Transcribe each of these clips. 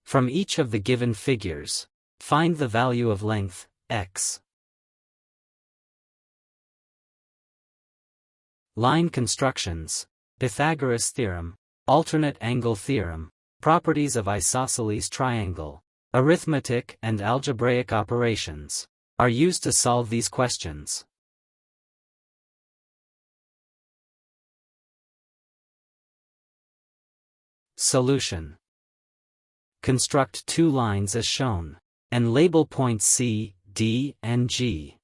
From each of the given figures, find the value of length, x. Line constructions, Pythagoras theorem, alternate angle theorem, properties of isosceles triangle, arithmetic and algebraic operations, are used to solve these questions. Solution. Construct two lines as shown, and label points C, D, and G.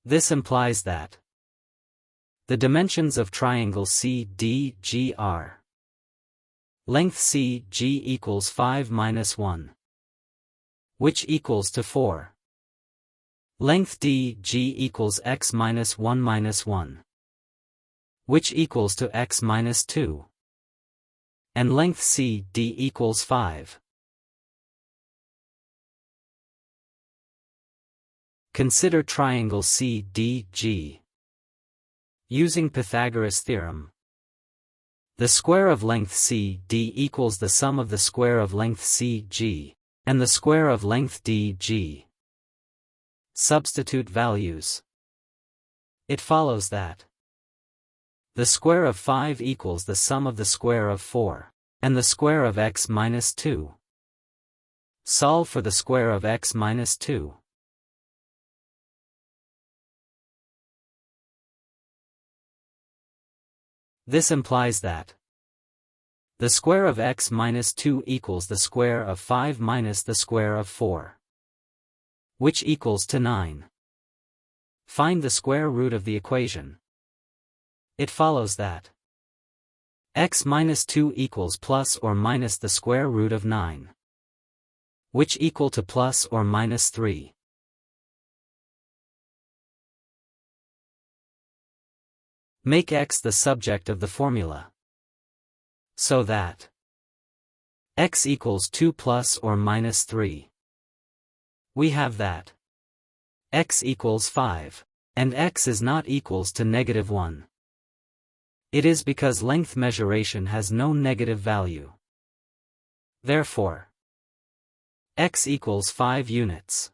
This implies that the dimensions of triangle CDG are length CG equals 5 minus 1, which equals to 4. Length DG equals x minus 1 minus 1, which equals to x minus 2. And length CD equals 5. Consider triangle CDG. Using Pythagoras theorem, the square of length CD equals the sum of the square of length CG, and the square of length DG. Substitute values. It follows that the square of 5 equals the sum of the square of 4, and the square of x minus 2. Solve for the square of x minus 2. This implies that the square of x minus 2 equals the square of 5 minus the square of 4, which equals to 9. Find the square root of the equation. It follows that x minus 2 equals plus or minus the square root of 9, which equal to plus or minus 3. Make x the subject of the formula, so that x equals 2 plus or minus 3. We have that x equals 5, and x is not equals to negative 1. It is because length measuration has no negative value. Therefore, x equals 5 units.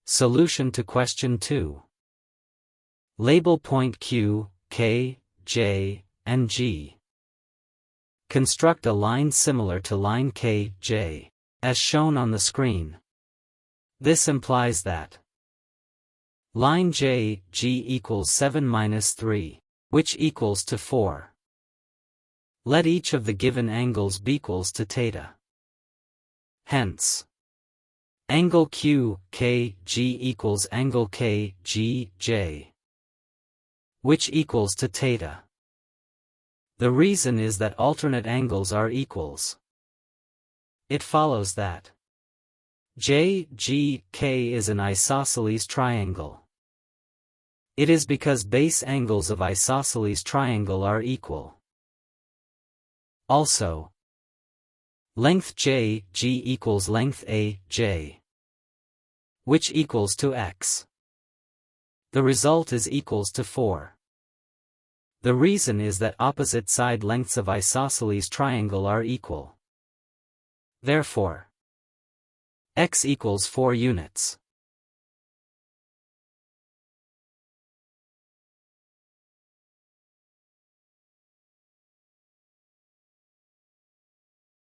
Solution to question 2. Label point Q, K, J, and G. Construct a line similar to line K, J, as shown on the screen. This implies that line J, G equals 7 minus 3, which equals to 4. Let each of the given angles be equals to theta. Hence, angle Q, K, G equals angle K, G, J, which equals to theta. The reason is that alternate angles are equals. It follows that J, G, K is an isosceles triangle. It is because base angles of isosceles triangle are equal. Also, length J, G equals length A, J, which equals to x. The result is equals to 4. The reason is that opposite side lengths of isosceles triangle are equal. Therefore, x equals 4 units.